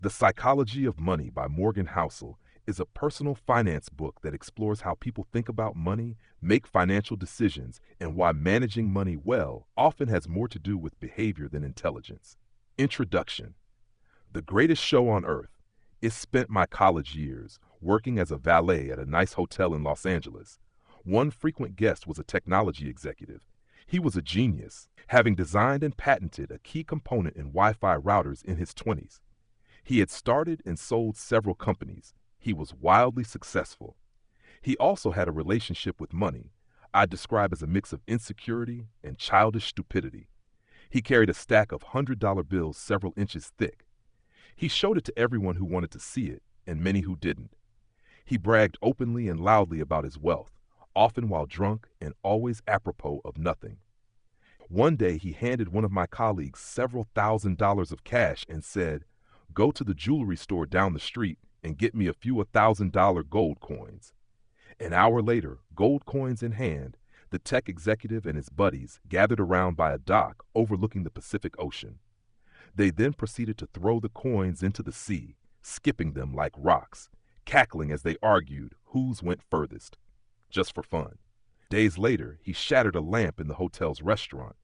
The Psychology of Money by Morgan Housel is a personal finance book that explores how people think about money, make financial decisions, and why managing money well often has more to do with behavior than intelligence. Introduction. The greatest show on earth. It spent my college years working as a valet at a nice hotel in Los Angeles. One frequent guest was a technology executive. He was a genius, having designed and patented a key component in Wi-Fi routers in his 20s. He had started and sold several companies. He was wildly successful. He also had a relationship with money I describe as a mix of insecurity and childish stupidity. He carried a stack of $100 bills several inches thick. He showed it to everyone who wanted to see it, and many who didn't. He bragged openly and loudly about his wealth, often while drunk and always apropos of nothing. One day he handed one of my colleagues several $1,000s of cash and said, "Go to the jewelry store down the street and get me a few $1,000 gold coins." An hour later, gold coins in hand, the tech executive and his buddies gathered around by a dock overlooking the Pacific Ocean. They then proceeded to throw the coins into the sea, skipping them like rocks, cackling as they argued whose went furthest, just for fun. Days later, he shattered a lamp in the hotel's restaurant.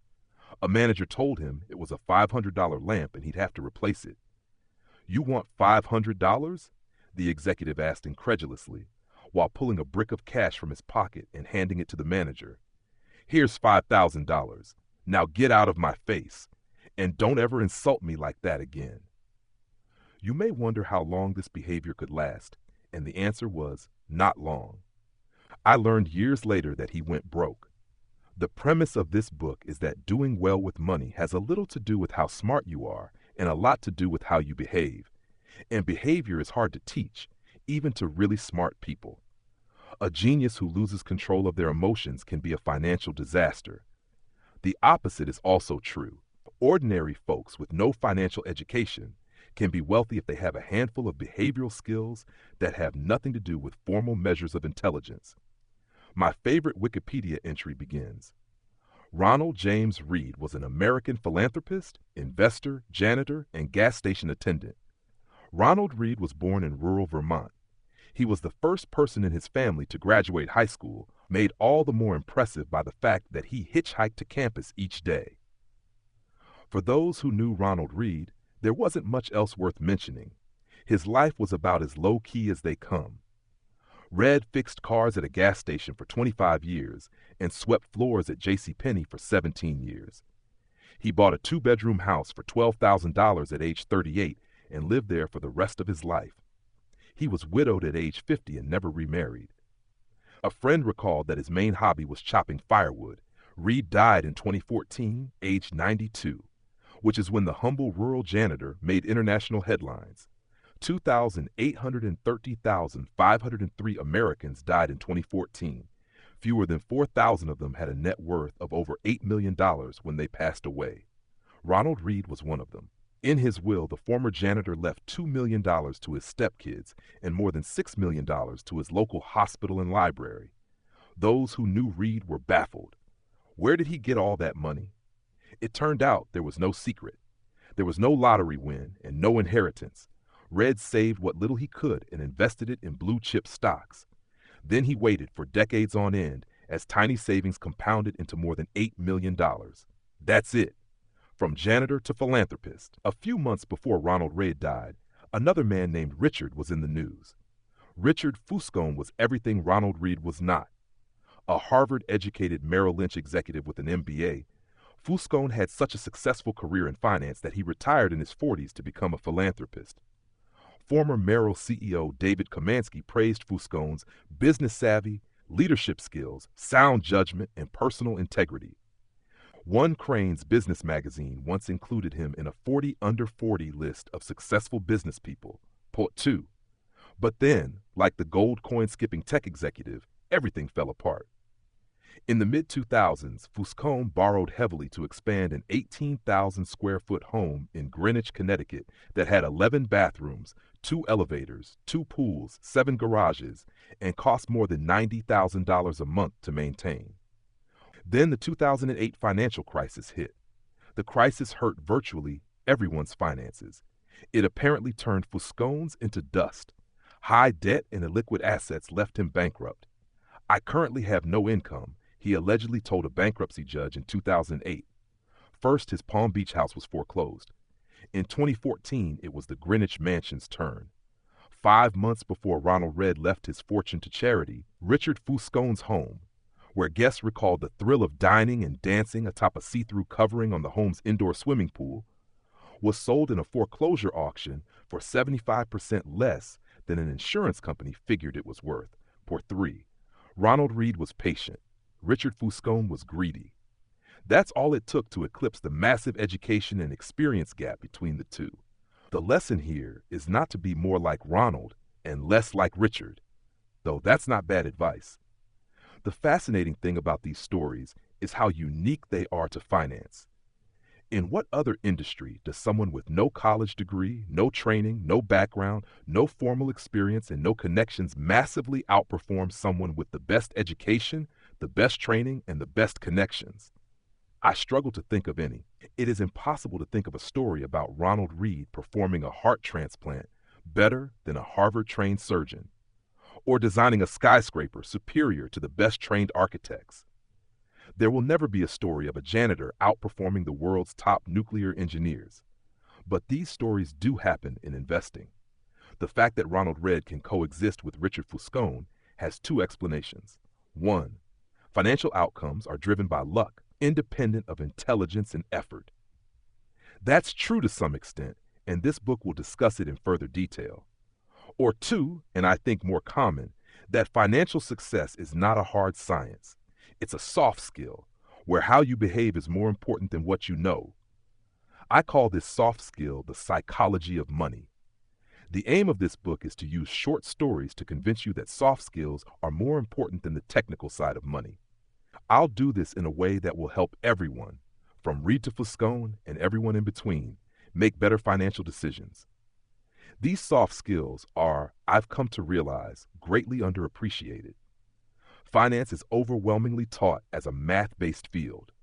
A manager told him it was a $500 lamp and he'd have to replace it. "You want $500? The executive asked incredulously, while pulling a brick of cash from his pocket and handing it to the manager. "Here's $5,000. Now get out of my face, and don't ever insult me like that again." You may wonder how long this behavior could last, and the answer was not long. I learned years later that he went broke. The premise of this book is that doing well with money has a little to do with how smart you are and a lot to do with how you behave. And behavior is hard to teach, even to really smart people. A genius who loses control of their emotions can be a financial disaster. The opposite is also true. Ordinary folks with no financial education can be wealthy if they have a handful of behavioral skills that have nothing to do with formal measures of intelligence. My favorite Wikipedia entry begins, "Ronald James Reed was an American philanthropist, investor, janitor, and gas station attendant. Ronald Reed was born in rural Vermont. He was the first person in his family to graduate high school, made all the more impressive by the fact that he hitchhiked to campus each day." For those who knew Ronald Reed, there wasn't much else worth mentioning. His life was about as low-key as they come. Red fixed cars at a gas station for 25 years and swept floors at JCPenney for 17 years. He bought a 2-bedroom house for $12,000 at age 38 and lived there for the rest of his life. He was widowed at age 50 and never remarried. A friend recalled that his main hobby was chopping firewood. Reed died in 2014, aged 92, which is when the humble rural janitor made international headlines. 2,830,503 Americans died in 2014. Fewer than 4,000 of them had a net worth of over $8 million when they passed away. Ronald Reed was one of them. In his will, the former janitor left $2 million to his stepkids and more than $6 million to his local hospital and library. Those who knew Reed were baffled. Where did he get all that money? It turned out there was no secret. There was no lottery win and no inheritance. Red saved what little he could and invested it in blue-chip stocks. Then he waited for decades on end as tiny savings compounded into more than $8 million. That's it. From janitor to philanthropist. A few months before Ronald Reed died, another man named Richard was in the news. Richard Fuscone was everything Ronald Reed was not. A Harvard-educated Merrill Lynch executive with an MBA, Fuscone had such a successful career in finance that he retired in his 40s to become a philanthropist. Former Merrill CEO David Komansky praised Fuscone's business savvy, leadership skills, sound judgment, and personal integrity. One Crain's business magazine once included him in a 40 under 40 list of successful business people, Port 2. But then, like the gold coin skipping tech executive, everything fell apart. In the mid-2000s, Fuscone borrowed heavily to expand an 18,000 square foot home in Greenwich, Connecticut that had 11 bathrooms, 2 elevators, 2 pools, 7 garages, and cost more than $90,000 a month to maintain. Then the 2008 financial crisis hit. The crisis hurt virtually everyone's finances. It apparently turned Fuscones into dust. High debt and illiquid assets left him bankrupt. I currently have no income, he allegedly told a bankruptcy judge in 2008. First, his Palm Beach house was foreclosed. In 2014, it was the Greenwich Mansion's turn. 5 months before Ronald Read left his fortune to charity, Richard Fuscone's home, where guests recalled the thrill of dining and dancing atop a see-through covering on the home's indoor swimming pool, was sold in a foreclosure auction for 75% less than an insurance company figured it was worth. For three, Ronald Read was patient. Richard Fuscone was greedy. That's all it took to eclipse the massive education and experience gap between the two. The lesson here is not to be more like Ronald and less like Richard, though that's not bad advice. The fascinating thing about these stories is how unique they are to finance. In what other industry does someone with no college degree, no training, no background, no formal experience, and no connections massively outperform someone with the best education, the best training, and the best connections? I struggle to think of any. It is impossible to think of a story about Ronald Read performing a heart transplant better than a Harvard-trained surgeon, or designing a skyscraper superior to the best-trained architects. There will never be a story of a janitor outperforming the world's top nuclear engineers. But these stories do happen in investing. The fact that Ronald Read can coexist with Richard Fuscone has two explanations. One, financial outcomes are driven by luck, independent of intelligence and effort. That's true to some extent, and this book will discuss it in further detail. Or two, and I think more common, that financial success is not a hard science. It's a soft skill, where how you behave is more important than what you know. I call this soft skill the psychology of money. The aim of this book is to use short stories to convince you that soft skills are more important than the technical side of money. I'll do this in a way that will help everyone, from Read to Fuscone and everyone in between, make better financial decisions. These soft skills are, I've come to realize, greatly underappreciated. Finance is overwhelmingly taught as a math-based field,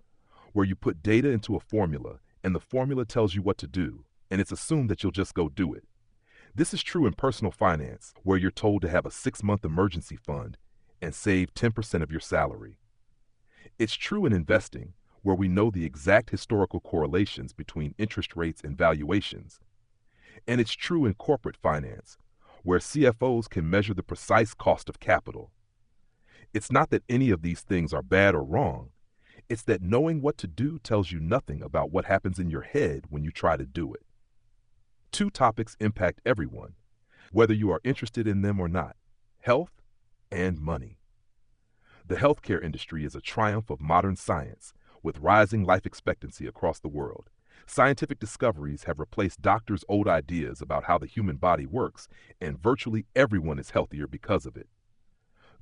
where you put data into a formula and the formula tells you what to do, and it's assumed that you'll just go do it. This is true in personal finance, where you're told to have a 6-month emergency fund and save 10% of your salary. It's true in investing, where we know the exact historical correlations between interest rates and valuations. And it's true in corporate finance, where CFOs can measure the precise cost of capital. It's not that any of these things are bad or wrong. It's that knowing what to do tells you nothing about what happens in your head when you try to do it. Two topics impact everyone, whether you are interested in them or not: health and money. The healthcare industry is a triumph of modern science, with rising life expectancy across the world. Scientific discoveries have replaced doctors' old ideas about how the human body works, and virtually everyone is healthier because of it.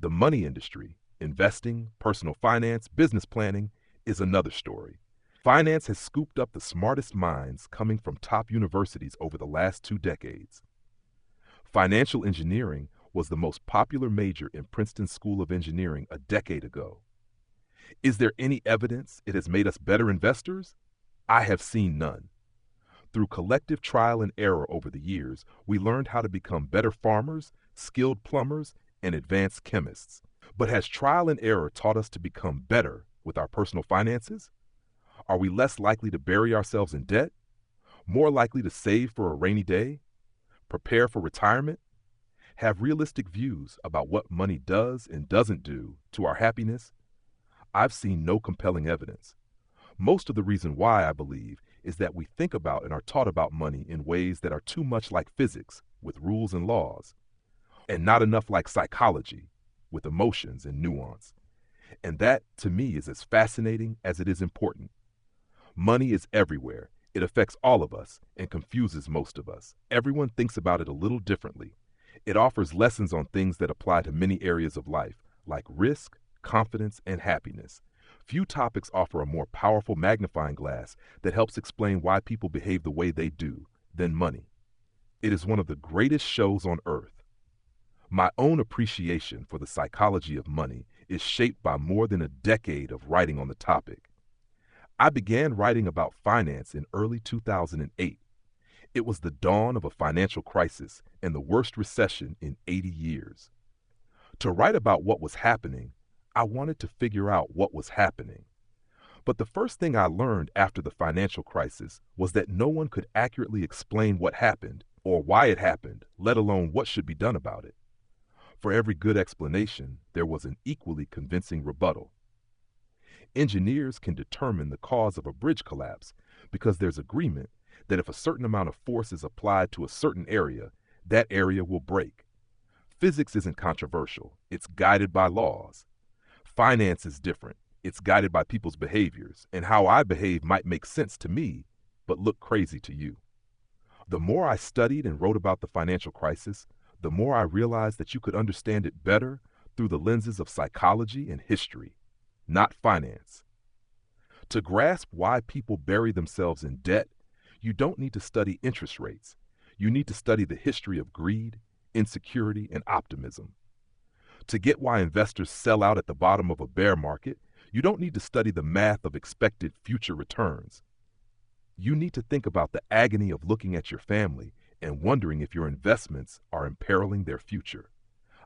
The money industry, investing, personal finance, business planning, is another story. Finance has scooped up the smartest minds coming from top universities over the last 2 decades. Financial engineering was the most popular major in Princeton School of Engineering a decade ago. Is there any evidence it has made us better investors? I have seen none. Through collective trial and error over the years, we learned how to become better farmers, skilled plumbers, and advanced chemists. But has trial and error taught us to become better with our personal finances? Are we less likely to bury ourselves in debt? More likely to save for a rainy day? Prepare for retirement? Have realistic views about what money does and doesn't do to our happiness? I've seen no compelling evidence. Most of the reason why, I believe, is that we think about and are taught about money in ways that are too much like physics, with rules and laws, and not enough like psychology, with emotions and nuance. And that, to me, is as fascinating as it is important. Money is everywhere. It affects all of us and confuses most of us. Everyone thinks about it a little differently. It offers lessons on things that apply to many areas of life, like risk, confidence, and happiness. Few topics offer a more powerful magnifying glass that helps explain why people behave the way they do than money. It is one of the greatest shows on earth. My own appreciation for the psychology of money is shaped by more than a decade of writing on the topic. I began writing about finance in early 2008. It was the dawn of a financial crisis and the worst recession in 80 years. To write about what was happening, I wanted to figure out what was happening. But the first thing I learned after the financial crisis was that no one could accurately explain what happened or why it happened, let alone what should be done about it. For every good explanation, there was an equally convincing rebuttal. Engineers can determine the cause of a bridge collapse because there's agreement that if a certain amount of force is applied to a certain area, that area will break. Physics isn't controversial, it's guided by laws. Finance is different. It's guided by people's behaviors, and how I behave might make sense to me, but look crazy to you. The more I studied and wrote about the financial crisis, the more I realized that you could understand it better through the lenses of psychology and history, not finance. To grasp why people bury themselves in debt, you don't need to study interest rates. You need to study the history of greed, insecurity, and optimism. To get why investors sell out at the bottom of a bear market, you don't need to study the math of expected future returns. You need to think about the agony of looking at your family and wondering if your investments are imperiling their future.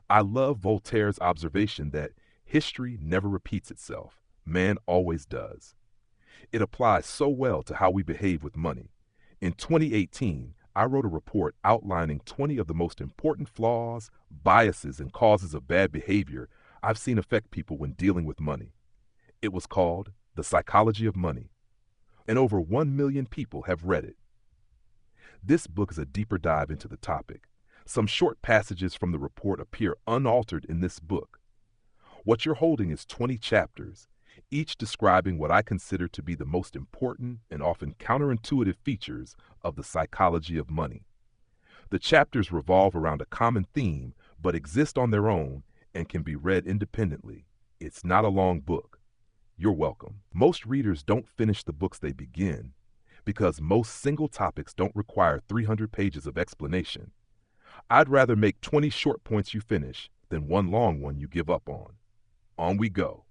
I love Voltaire's observation that history never repeats itself. Man always does. It applies so well to how we behave with money. In 2018, I wrote a report outlining 20 of the most important flaws, biases, and causes of bad behavior I've seen affect people when dealing with money. It was called The Psychology of Money, and over 1 million people have read it. This book is a deeper dive into the topic. Some short passages from the report appear unaltered in this book. What you're holding is 20 chapters, each describing what I consider to be the most important and often counterintuitive features of the psychology of money. The chapters revolve around a common theme, but exist on their own and can be read independently. It's not a long book. You're welcome. Most readers don't finish the books they begin because most single topics don't require 300 pages of explanation. I'd rather make 20 short points you finish than one long one you give up on. On we go.